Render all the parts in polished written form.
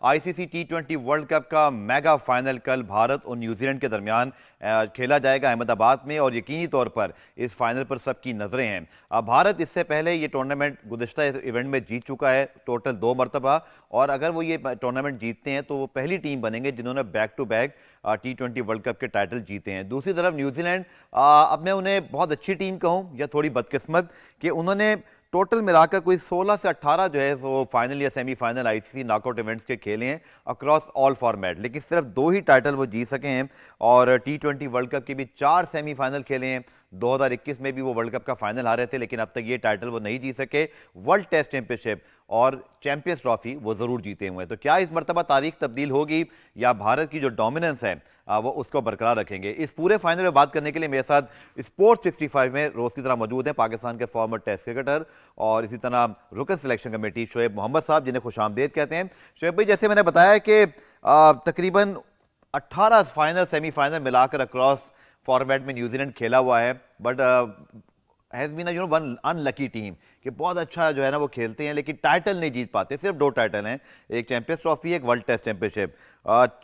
ICC टी20 world cup का mega final कल भारत और न्यूजीलैंड के दरमियान खेला जाएगा अहमदाबाद में, और यकीनी तौर पर इस फाइनल पर सबकी नजरें हैं। भारत इससे पहले ये टूर्नामेंट गुज़िश्ता इवेंट में जीत चुका है, टोटल 2 मरतबा, और अगर वो ये टूर्नामेंट जीतते हैं तो वो पहली टीम बनेंगे जिन्होंने बैक टू बैक टी20 वर्ल्ड कप के टाइटल जीते हैं। दूसरी तरफ न्यूजीलैंड, अब मैं उन्हें बहुत अच्छी टीम कहूँ या थोड़ी बदकिस्मत कि उन्होंने टोटल मिलाकर कोई 16 से 18 जो है वो फाइनल या सेमीफाइनल आईसीसी नॉकआउट इवेंट्स के खेले हैं अक्रॉस ऑल फॉर्मेट, लेकिन सिर्फ 2 ही टाइटल वो जीत सके हैं। और टी20 वर्ल्ड कप के भी 4 सेमीफाइनल खेले हैं। 2021 में भी वो वर्ल्ड कप का फाइनल हारे थे, लेकिन अब तक ये टाइटल वो नहीं जीत सके। वर्ल्ड टेस्ट चैंपियनशिप और चैंपियंस ट्रॉफी वो जरूर जीते हुए हैं। तो क्या इस मरतबा तारीख तब्दील होगी या भारत की जो डोमिनेंस है वो उसको बरकरार रखेंगे? इस पूरे फाइनल में बात करने के लिए मेरे साथ स्पोर्ट्स 65 में रोज की तरह मौजूद है पाकिस्तान के फॉर्मर टेस्ट क्रिकेटर और इसी तरह रुकन सिलेक्शन कमेटी शोएब मोहम्मद साहब, जिन्हें खुशामदीद कहते हैं। शोएब भाई, जैसे मैंने बताया कि तकरीबन 18 फाइनल सेमीफाइनल मिलाकर अक्रॉस फॉर्मेट में न्यूजीलैंड खेला हुआ है, but has been one unlucky team कि बहुत अच्छा जो है ना वो खेलते हैं लेकिन टाइटल नहीं जीत पाते। सिर्फ 2 टाइटल हैं, एक चैंपियंस ट्रॉफी, एक वर्ल्ड टेस्ट चैंपियनशिप।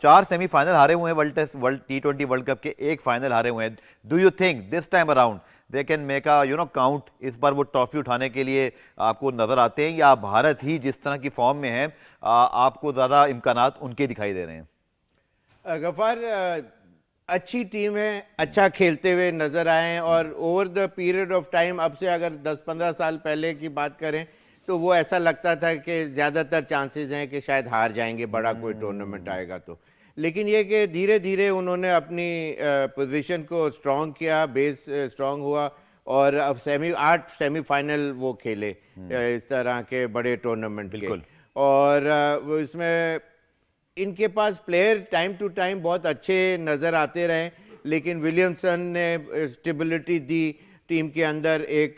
4 सेमीफाइनल हारे हुए हैं वर्ल्ड टी20 वर्ल्ड कप के, 1 फाइनल हारे हुए हैं। Do you think this time around they can make a count? इस बार वो ट्रॉफी उठाने के लिए आपको नजर आते हैं या भारत ही जिस तरह की फॉर्म में है आपको ज्यादा इम्कानात उनके दिखाई दे रहे हैं? गफार, अच्छी टीम है, अच्छा खेलते हुए नजर आए, और over the period of time, अब से अगर 10-15 साल पहले की बात करें तो वो ऐसा लगता था कि ज़्यादातर चांसेस हैं कि शायद हार जाएंगे, बड़ा कोई टूर्नामेंट आएगा तो। लेकिन ये कि धीरे धीरे उन्होंने अपनी पोजीशन को स्ट्रॉन्ग किया, बेस स्ट्रॉन्ग हुआ, और अब 8 सेमीफाइनल वो खेले इस तरह के बड़े टूर्नामेंट के। और वो इसमें इनके पास प्लेयर टाइम टू टाइम बहुत अच्छे नज़र आते रहे, लेकिन विलियमसन ने स्टेबिलिटी दी टीम के अंदर, एक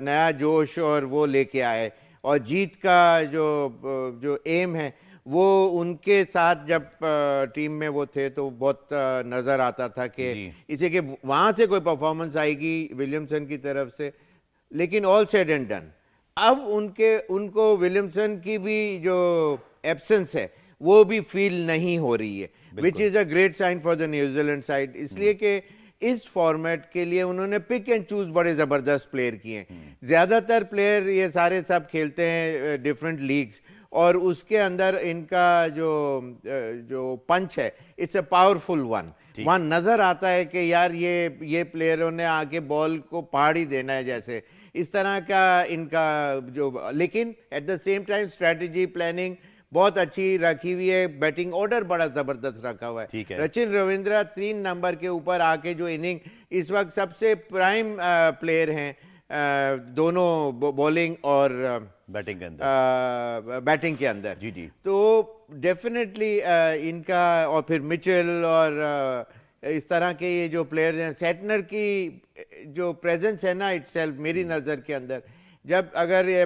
नया जोश और वो लेके आए, और जीत का जो एम है वो उनके साथ जब टीम में वो थे तो बहुत नज़र आता था कि इसे कि वहाँ से कोई परफॉर्मेंस आएगी विलियमसन की तरफ से। लेकिन ऑल सेड एंड डन, अब उनको विलियमसन की भी जो एब्सेंस है वो भी फील नहीं हो रही है, which is a great sign for the न्यूजीलैंड साइड। इसलिए कि इस फॉर्मेट के लिए उन्होंने पिक एंड चूज बड़े ज़बरदस्त प्लेयर किए हैं। ज़्यादातर प्लेयर ये सारे सब खेलते हैं डिफरेंट लीग्स, और उसके अंदर इनका जो पंच है इट्स अ पावरफुल वन। वहाँ नज़र आता है कि यार ये प्लेयरों ने आके बॉल को पहाड़ ही देना है, जैसे इस तरह का इनका लेकिन eight the same time strategy planning बहुत अच्छी रखी हुई है। बैटिंग ऑर्डर बड़ा जबरदस्त रखा हुआ है। सचिन रविंद्र 3 नंबर के ऊपर आके जो इनिंग इस वक्त सबसे प्राइम प्लेयर हैं, दोनों बॉलिंग और बैटिंग के अंदर। जी। तो डेफिनेटली इनका, और फिर मिचेल और इस तरह के ये जो प्लेयर्स हैं, सेटनर की जो प्रेजेंस है ना इटसेल्फ मेरी नज़र के अंदर, जब अगर ये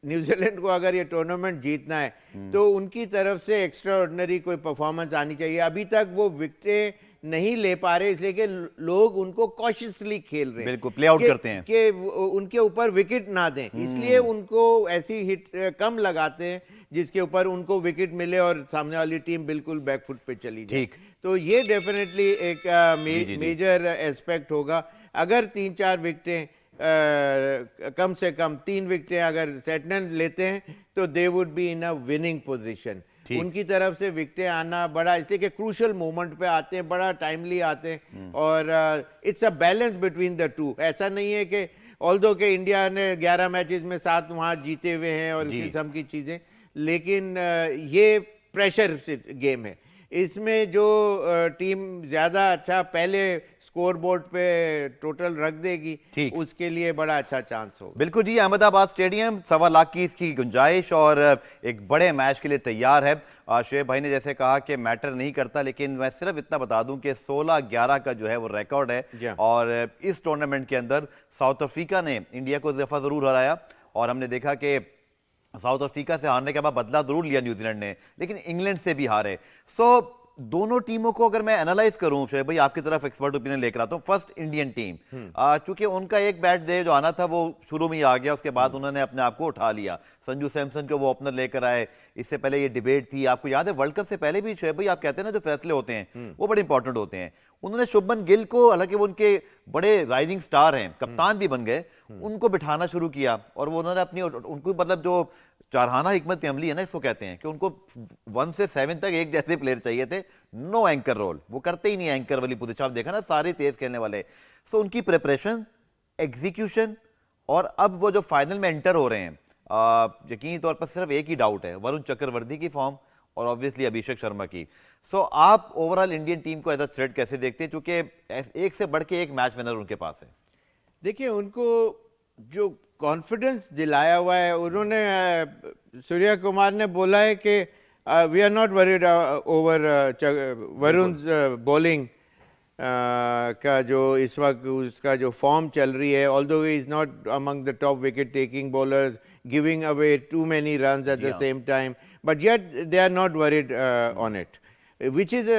न्यूजीलैंड को अगर ये टूर्नामेंट जीतना है तो उनकी तरफ से एक्स्ट्रा ऑर्डिनरी कोई परफॉर्मेंस आनी चाहिए। अभी तक वो विकेटें नहीं ले पा रहे, इसलिए कि लोग उनको कॉशियसली खेल रहे हैं, बिल्कुल प्ले आउट करते हैं कि उनके ऊपर विकेट ना दें, इसलिए उनको ऐसी हिट कम लगाते हैं जिसके ऊपर उनको विकेट मिले और सामने वाली टीम बिल्कुल बैकफुट पे चली जाए। तो ये डेफिनेटली एक मेजर एस्पेक्ट होगा। अगर 3-4 विकेटें कम से कम 3 विकेटें अगर सेटनर लेते हैं तो they would be in a winning position. उनकी तरफ से विकेटें आना बड़ा, इसलिए कि क्रूशल मोमेंट पे आते हैं, बड़ा टाइमली आते हैं, और it's a balance between the two. ऐसा नहीं है कि ऑल्दो के इंडिया ने 11 मैचेस में 7 वहाँ जीते हुए हैं और इस किस्म की चीज़ें, लेकिन ये प्रेशर से गेम है। इसमें जो टीम ज़्यादा अच्छा पहले स्कोर बोर्ड पे टोटल रख देगी उसके लिए बड़ा अच्छा चांस होगा। बिल्कुल जी, अहमदाबाद स्टेडियम 1.25 लाख की इसकी गुंजाइश और एक बड़े मैच के लिए तैयार है। शोएब भाई ने जैसे कहा कि मैटर नहीं करता, लेकिन मैं सिर्फ इतना बता दूं कि 16-11 का जो है वो रिकॉर्ड है, और इस टूर्नामेंट के अंदर साउथ अफ्रीका ने इंडिया को इस दफा जरूर हराया, और हमने देखा कि साउथ अफ्रीका से हारने के बाद बदला जरूर लिया न्यूजीलैंड ने, लेकिन इंग्लैंड से भी हारे। सो दोनों टीमों को अगर मैं एनालाइज करूं, शोएब भाई आपकी तरफ एक्सपर्ट ओपिनियन लेकर आता हूं। फर्स्ट इंडियन टीम, चूंकि उनका एक बैट डे जो आना था वो शुरू में ही आ गया, उसके बाद उन्होंने अपने आप को उठा लिया। संजू सैमसन को वो ओपनर लेकर आए, इससे पहले ये डिबेट थी, आपको याद है वर्ल्ड कप से पहले भी शोएब भाई आप कहते हैं ना जो फैसले होते हैं वो बड़े इंपॉर्टेंट होते हैं। उन्होंने शुभमन गिल को, हालांकि वो उनके बड़े राइजिंग स्टार हैं, कप्तान भी बन गए, उनको बिठाना शुरू किया और वो उन्होंने अपनी उनको मतलब जो चारहाना हिकमत अमली है ना इसको कहते हैं कि उनको 1 से 7 तक एक जैसे प्लेयर चाहिए थे, नो एंकर रोल, वो करते ही नहीं एंकर वाली पोजीशन। आप देखा ना सारे तेज खेलने वाले। सो उनकी प्रिपरेशन, एग्जीक्यूशन, और अब वो जो फाइनल में एंटर हो रहे हैं, यकीनी तौर पर सिर्फ एक ही डाउट है, वरुण चक्रवर्ती की फॉर्म और ऑब्वियसली अभिषेक शर्मा की। सो आप ओवरऑल इंडियन टीम को एज अ थ्रेट कैसे देखते हैं, चूंकि एक से बढ़ के एक मैच विनर उनके पास है? देखिए, उनको जो कॉन्फिडेंस दिलाया हुआ है, उन्होंने सूर्या कुमार ने बोला है कि we are not worried over Varun bowling का जो इस वक्त उसका जो फॉर्म चल रही है, although he is not among the top wicket taking bowlers, giving away too many runs at the same time, but yet they are not worried on it, which is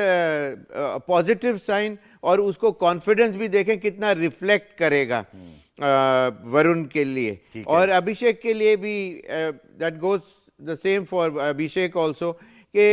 positive sign. और उसको confidence भी देखें कितना reflect करेगा वरुण के लिए, और अभिषेक के लिए भी that goes the same for Abhishek also, कि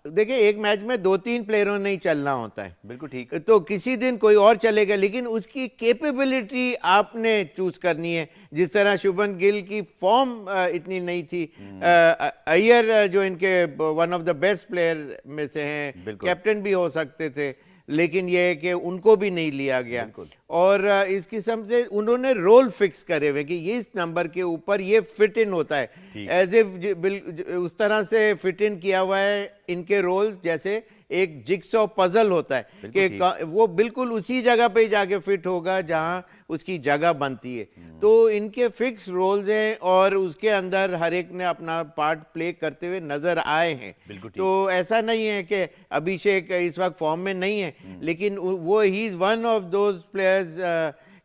देखिए एक मैच में 2-3 प्लेयरों नहीं चलना होता है, बिल्कुल ठीक। तो किसी दिन कोई और चलेगा, लेकिन उसकी कैपेबिलिटी आपने चूज करनी है। जिस तरह शुभमन गिल की फॉर्म इतनी नहीं थी, अय्यर जो इनके one of the best player में से हैं, कैप्टन भी हो सकते थे, लेकिन यह है कि उनको भी नहीं लिया गया। और इस किस्म से उन्होंने रोल फिक्स करे हुए कि ये इस नंबर के ऊपर ये फिट इन होता है, एज इफ उस तरह से फिट इन किया हुआ है इनके रोल, जैसे एक जिक्सॉ पजल होता है कि वो बिल्कुल उसी जगह पे जाके फिट होगा जहां उसकी जगह बनती है। तो इनके फिक्स रोल्स हैं और उसके अंदर हर एक ने अपना पार्ट प्ले करते हुए नजर आए हैं। तो ऐसा नहीं है कि अभिषेक इस वक्त फॉर्म में नहीं है, लेकिन वो he is one of those players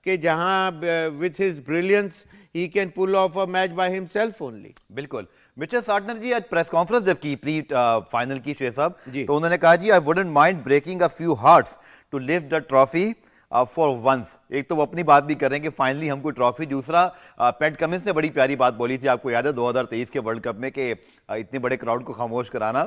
के जहां with his brilliance he can pull off a match by himself only. बिल्कुल। मिचेल सार्टनर जी आज प्रेस कॉन्फ्रेंस जब की प्री फाइनल की शेख साहब, तो उन्होंने कहा जी I wouldn't mind breaking a few hearts to lift the trophy for once. एक तो वो अपनी बात भी कर रहे हैं कि फाइनली हमको ट्रॉफी। दूसरा, पैट कमिंस ने बड़ी प्यारी बात बोली थी, आपको याद है 2023 के वर्ल्ड कप में, कि इतने बड़े क्राउड को खामोश कराना,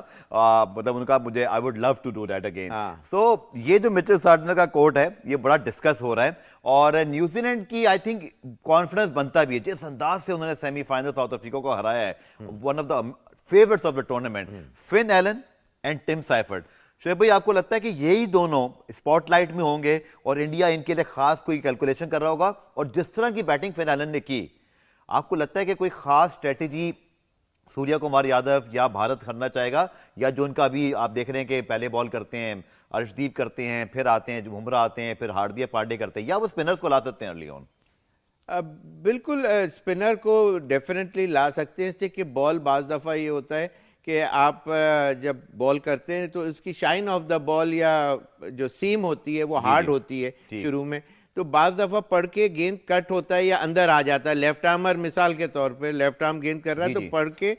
मतलब उनका मुझे I would love to do that again. So ये जो मिचेल सार्टनर का कोट है ये बड़ा डिस्कस हो रहा है, और न्यूजीलैंड की आई थिंक कॉन्फिडेंस बनता भी है जिस अंदाज से उन्होंने सेमीफाइनल साउथ अफ्रीका को हराया है। One of the favourites of the tournament, Finn Allen and Tim Seifert. Shoaib भाई, आपको लगता है कि यही दोनों स्पॉटलाइट में होंगे और इंडिया इनके लिए खास कोई कैलकुलेशन कर रहा होगा? और जिस तरह की बैटिंग फिन एलन ने की, आपको लगता है कि कोई खास स्ट्रेटेजी सूर्या कुमार यादव या भारत करना चाहेगा, या जो उनका अभी आप देख रहे हैं कि पहले बॉल करते हैं अर्शदीप, करते हैं फिर आते हैं बुमराह, आते हैं फिर हार्दिक पांडे करते हैं, या वो स्पिनर्स को ला सकते हैं अर्ली ऑन? बिल्कुल स्पिनर को डेफिनेटली ला सकते हैं, इससे कि बॉल बाज दफ़ा ये होता है कि आप जब बॉल करते हैं तो उसकी शाइन ऑफ द बॉल या जो सीम होती है वो हार्ड होती है शुरू में, तो बाज़ दफ़ा पढ़ के गेंद कट होता है या अंदर आ जाता है। लेफ्ट आर्मर मिसाल के तौर पे लेफ्ट आर्म गेंद कर रहा है तो पढ़ के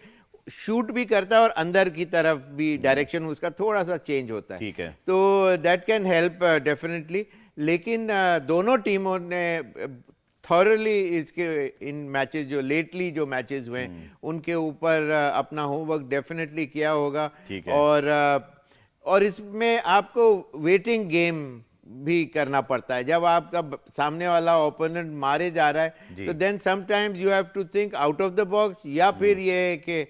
शूट भी करता है और अंदर की तरफ भी डायरेक्शन उसका थोड़ा सा चेंज होता है। ठीक है, तो दैट कैन हेल्प डेफिनेटली। लेकिन दोनों टीमों ने थॉरली इसके इन मैचेस जो लेटली जो मैचेस हुए उनके ऊपर अपना होमवर्क डेफिनेटली किया होगा। और इसमें आपको वेटिंग गेम भी करना पड़ता है। जब आपका सामने वाला ओपोनेंट मारे जा रहा है तो then sometimes you have to think out of the box, या फिर ये है कि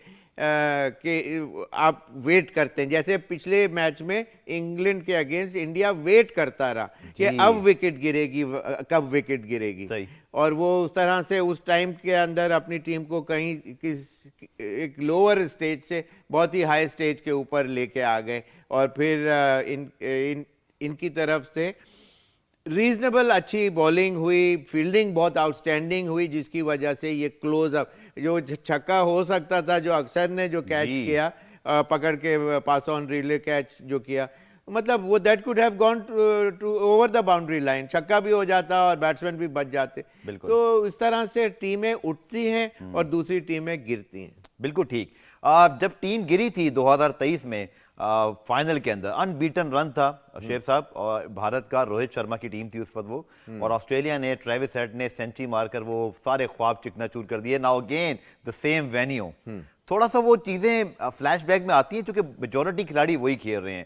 आप वेट करते हैं। जैसे पिछले मैच में इंग्लैंड के अगेंस्ट इंडिया वेट करता रहा कि अब विकेट गिरेगी, कब विकेट गिरेगी, और वो उस तरह से उस टाइम के अंदर अपनी टीम को कहीं एक लोअर स्टेज से बहुत ही हाई स्टेज के ऊपर लेके आ गए, और फिर इनकी तरफ से रीजनेबल अच्छी बॉलिंग हुई, फील्डिंग बहुत आउटस्टैंडिंग हुई, जिसकी वजह से ये क्लोज अप जो छक्का हो सकता था, जो अक्सर ने जो कैच किया पकड़ के पास ऑन रिले कैच जो किया, मतलब वो that could have gone to over the boundary line, छक्का भी हो जाता और बैट्समैन भी बच जाते। तो इस तरह से टीमें उठती हैं और दूसरी टीमें गिरती हैं। बिल्कुल ठीक। जब टीम गिरी थी 2023 में फाइनल के अंदर, अनबीटन रन था शेख साहब, और भारत का रोहित शर्मा की टीम थी उस वक्त वो, और ऑस्ट्रेलिया ने ट्रेविस हेड ने सेंचुरी मारकर वो सारे ख्वाब चिकनाचूर कर दिए। Now again the same venue, थोड़ा सा वो चीज़ें फ्लैशबैक में आती हैं, क्योंकि मेजोरिटी खिलाड़ी वही खेल रहे हैं।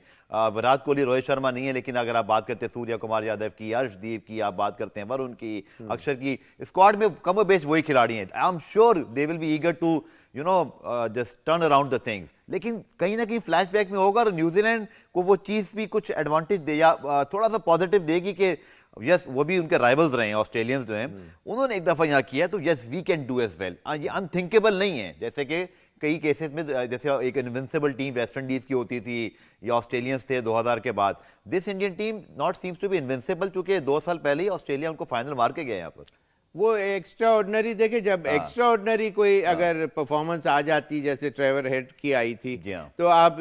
विराट कोहली, रोहित शर्मा नहीं है, लेकिन अगर आप बात करते हैं सूर्या कुमार यादव की, अर्शदीप की, आप बात करते हैं वरुण की, अक्षर की, स्क्वाड में कम बेच वही खिलाड़ी हैं। I am sure they will be eager to just turn around the things. लेकिन कहीं ना कहीं फ्लैशबैक में होगा और न्यूजीलैंड को वो चीज़ भी कुछ एडवांटेज दे या थोड़ा सा पॉजिटिव देगी कि यस वो भी उनके राइवल्स रहे हैं ऑस्ट्रेलियंस जो हैं, उन्होंने एक दफ़ा यहाँ किया तो yes we can do as well. ये अनथिंकेबल नहीं है, जैसे कि कई केसेस में, जैसे एक इनविंसिबल टीम वेस्ट इंडीज की होती थी या ऑस्ट्रेलियंस थे 2000 के बाद। This Indian team not seems to be invincible, चूंकि 2 साल पहले ही ऑस्ट्रेलिया उनको फाइनल मार के गया यहाँ पर। वो एक्स्ट्रा ऑर्डिनरी देखे, जब एक्स्ट्रा ऑर्डिनरी कोई अगर परफॉर्मेंस आ जाती जैसे ट्रेवर हेड की आई थी, तो आप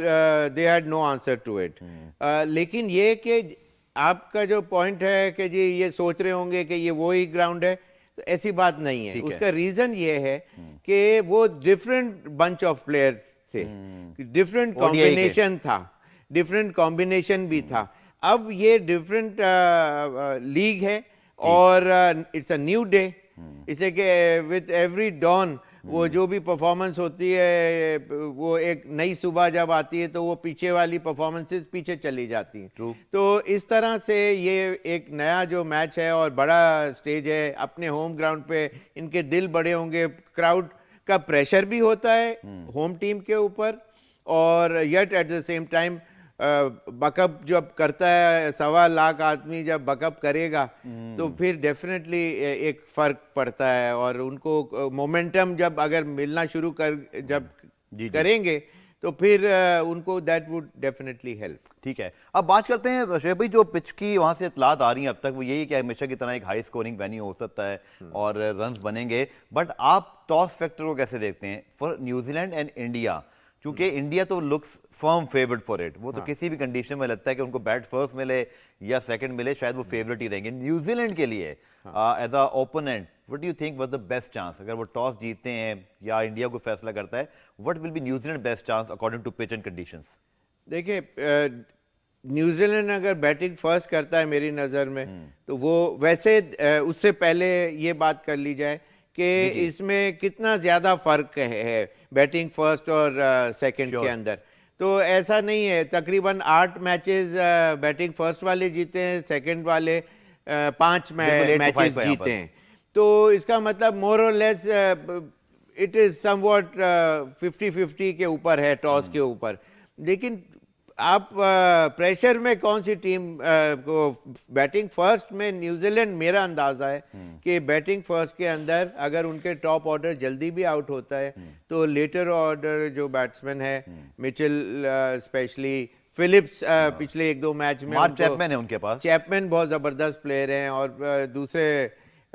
they had no answer to it. लेकिन ये कि आपका जो पॉइंट है कि जी ये सोच रहे होंगे कि ये वो ही ग्राउंड है, तो ऐसी बात नहीं है। उसका रीजन ये है कि वो डिफरेंट बंच ऑफ प्लेयर्स थे, डिफरेंट कॉम्बिनेशन था, डिफरेंट कॉम्बिनेशन भी था। अब ये डिफरेंट लीग है और इट्स अ न्यू डे, इसलिए कि विद एवरी डॉन वो जो भी परफॉर्मेंस होती है, वो एक नई सुबह जब आती है तो वो पीछे वाली परफॉर्मेंसेस पीछे चली जाती हैं। तो इस तरह से ये एक नया जो मैच है और बड़ा स्टेज है, अपने होम ग्राउंड पे इनके दिल बड़े होंगे, क्राउड का प्रेशर भी होता है होम टीम के ऊपर, और yet eight the same time backup जब करता है 1.25 लाख आदमी जब बकअप करेगा तो फिर डेफिनेटली एक फर्क पड़ता है, और उनको मोमेंटम जब अगर मिलना शुरू जब करेंगे तो फिर उनको दैट वुड डेफिनेटली हेल्प। ठीक है, अब बात करते हैं शोएब भाई, जो पिच की वहां से इतलात आ रही हैं अब तक वो यही कि हमेशा की तरह एक हाई स्कोरिंग वेन्यू हो सकता है और रन्स बनेंगे, बट आप टॉस फैक्टर को कैसे देखते हैं फॉर न्यूजीलैंड एंड इंडिया? क्योंकि इंडिया तो looks firm favourite for it, वो तो किसी भी कंडीशन में लगता है कि उनको बैट फर्स्ट मिले या सेकंड मिले, शायद वो फेवरेट ही रहेंगे। न्यूजीलैंड के लिए as a opponent what do you think was the best chance? अगर वो टॉस जीतते हैं या इंडिया को फैसला करता है, what will be New Zealand best chance according to pitch and conditions? देखिए, न्यूजीलैंड अगर बैटिंग फर्स्ट करता है मेरी नज़र में, तो वो वैसे उससे पहले ये बात कर ली जाए कि इसमें कितना ज़्यादा फ़र्क है बैटिंग फर्स्ट और सेकंड के अंदर। तो ऐसा नहीं है, तकरीबन 8 मैचेस बैटिंग फर्स्ट वाले जीते हैं, सेकंड वाले 5 मैचेस जीते हैं। तो इसका मतलब मोर और लेस इट इज़ समवॉट 50-50 के ऊपर है टॉस के ऊपर। लेकिन आप प्रेशर में कौन सी टीम को बैटिंग फर्स्ट में न्यूजीलैंड, मेरा अंदाज़ा है कि बैटिंग फर्स्ट के अंदर अगर उनके टॉप ऑर्डर जल्दी भी आउट होता है तो लेटर ऑर्डर जो बैट्समैन है, मिचेल स्पेशली, फिलिप्स पिछले 1-2 मैच में, चैपमैन है उनके पास, चैपमैन बहुत ज़बरदस्त प्लेयर हैं, और दूसरे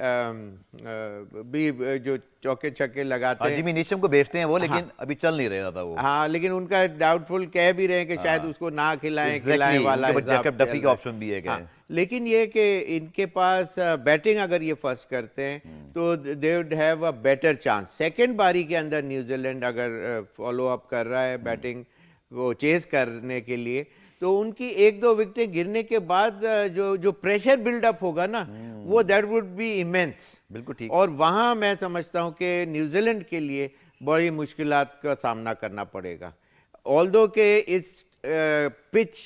भी जो चौके छक्के लगाते हैं, जिमी नीशम को बेचते हैं वो, लेकिन अभी चल नहीं रहा था वो। हाँ, लेकिन उनका डाउटफुल कह भी रहे हैं कि शायद उसको ना खिलाएं वाला जैकब डफी का ऑप्शन भी है। लेकिन ये कि इनके पास बैटिंग अगर ये फर्स्ट करते हैं तो they would have a better chance. Second बारी के अंदर न्यूजीलैंड अगर फॉलो अप कर रहा है बैटिंग को चेज करने के लिए, तो उनकी 1-2 विकेटें गिरने के बाद जो प्रेशर बिल्डअप होगा ना, वो दैट वुड बी इमेंस। बिल्कुल ठीक। और वहाँ मैं समझता हूँ कि न्यूजीलैंड के लिए बड़ी मुश्किलात का सामना करना पड़ेगा। ऑल्दो के इस पिच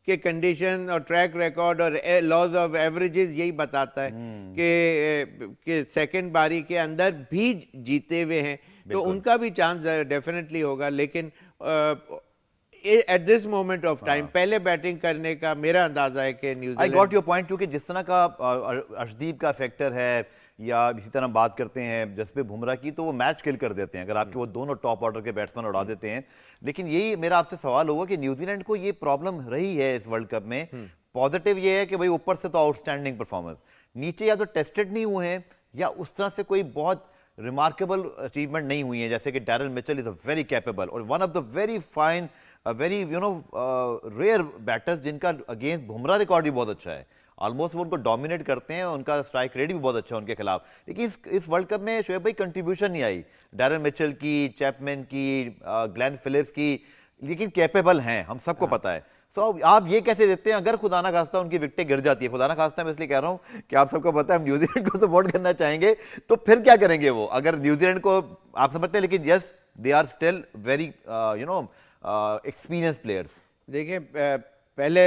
के कंडीशन और ट्रैक रिकॉर्ड और लॉज ऑफ एवरेजेस यही बताता है कि सेकंड बारी के अंदर भी जीते हुए हैं, तो उनका भी चांस डेफिनेटली होगा। लेकिन at this moment of time पहले बैटिंग करने का मेरा अंदाजा है कि New Zealand. I got your point, क्योंकि जिस तरह का अर्शदीप का फैक्टर है, या इसी तरह बात करते हैं जसप्रीत बुमराह की, तो वो मैच किल कर देते हैं अगर आपके वो दोनों टॉप ऑर्डर के बैट्समैन उड़ा देते हैं। लेकिन यही मेरा आपसे सवाल होगा कि न्यूजीलैंड को ये प्रॉब्लम रही है इस वर्ल्ड कप में। पॉजिटिव ये है कि भाई ऊपर से तो आउटस्टैंडिंग परफॉर्मेंस, नीचे या तो टेस्टेड नहीं हुए हैं या उस तरह से कोई बहुत रिमार्केबल अचीवमेंट नहीं हुई है, जैसे कि Daryl Mitchell is a very capable और one of the very fine very rare batters जिनका अगेंस्ट बुमराह रिकॉर्ड भी बहुत अच्छा है, ऑलमोस्ट वो उनको डोमिनेट करते हैं, उनका स्ट्राइक रेट भी बहुत अच्छा है उनके खिलाफ। लेकिन इस वर्ल्ड कप में शोएब भाई कंट्रीब्यूशन नहीं आई डैरल मिचेल की, चैपमैन की, ग्लेन फिलिप्स की, लेकिन कैपेबल हैं, हम सबको पता है। सो आप ये कैसे देखते हैं अगर खुदा ना खास्ता उनकी विकेटें गिर जाती है? खुदा ना खास्ता मैं इसलिए कह रहा हूँ कि आप सबको पता है हम न्यूजीलैंड को सपोर्ट करना चाहेंगे, तो फिर क्या करेंगे वो? अगर न्यूजीलैंड को आप समझते हैं, लेकिन yes they are still very experienced players. देखिए पहले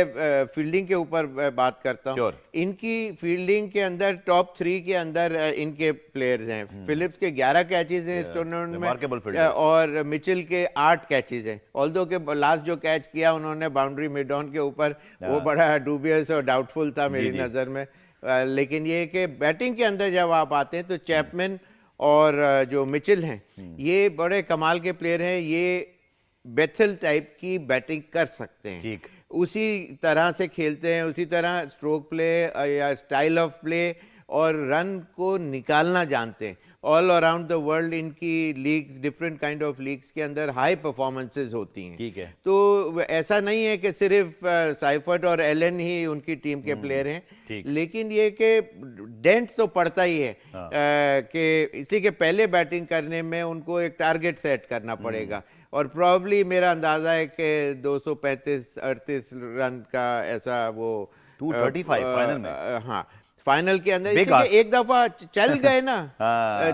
फील्डिंग के ऊपर बात करता हूँ। Sure. इनकी फील्डिंग के अंदर टॉप 3 के अंदर इनके प्लेयर्स हैं। फिलिप्स के 11 कैचेज हैं इस टूर्नामेंट remarkable में fielder. और मिचेल के 8 कैचेज हैं। ऑल्दो के लास्ट जो कैच किया उन्होंने बाउंड्री मिड ऑन के ऊपर, वो बड़ा डूबियस और डाउटफुल था मेरी नज़र में। लेकिन ये कि बैटिंग के अंदर जब आप आते हैं तो चैपमैन और जो मिचेल हैं ये बड़े कमाल के प्लेयर हैं। ये बेथल टाइप की बैटिंग कर सकते हैं, ठीक। उसी तरह से खेलते हैं, उसी तरह स्ट्रोक प्ले या स्टाइल ऑफ प्ले और रन को निकालना जानते हैं। ऑल अराउंड द वर्ल्ड इनकी league, different kind of leagues के अंदर हाई परफॉर्मेंसेस होती हैं। ठीक है। तो ऐसा नहीं है कि सिर्फ साइफर्ट और एलन ही उनकी टीम के प्लेयर हैं, लेकिन ये कि डेंट तो पड़ता ही है कि इसलिए कि पहले बैटिंग करने में उनको एक टारगेट सेट करना पड़ेगा और प्रॉब्ली मेरा अंदाजा है कि 235-38 रन का ऐसा वो 235 फाइनल में। हाँ, फाइनल के अंदर एक दफा चल गए ना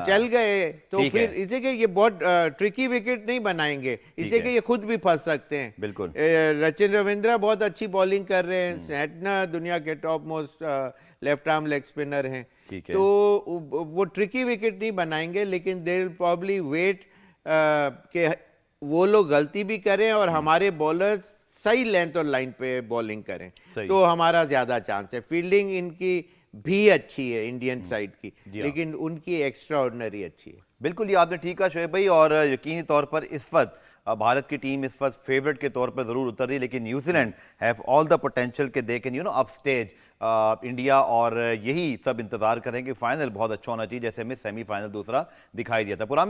चल गए तो फिर इसे कि ये बहुत ट्रिकी विकेट नहीं बनाएंगे, इसे कि ये खुद भी फंस सकते हैं। बिल्कुल। रचिन रविंद्रा बहुत अच्छी बॉलिंग कर रहे हैं, सैटना दुनिया के top most left arm leg spinner हैं, तो वो ट्रिकी विकेट नहीं बनाएंगे, लेकिन दे विल प्रॉब्ली वेट के वो लोग गलती भी करें और हमारे बॉलर्स सही लेंथ और लाइन पे बॉलिंग करें, तो हमारा ज्यादा चांस है। फील्डिंग इनकी भी अच्छी है इंडियन साइड की, लेकिन उनकी एक्स्ट्रा ऑर्डिनरी अच्छी है। बिल्कुल, ये आपने ठीक कहा शोएब भाई, और यकीनी तौर पर इस वक्त भारत की टीम इस वक्त फेवरेट के तौर पर जरूर उतर रही है, लेकिन New Zealand have all the potential के दे कैन अपस्टेज इंडिया, और यही सब इंतजार करेंगे। फाइनल बहुत अच्छा होना चाहिए, जैसे हमें सेमीफाइनल दूसरा दिखाई दिया था। पुराने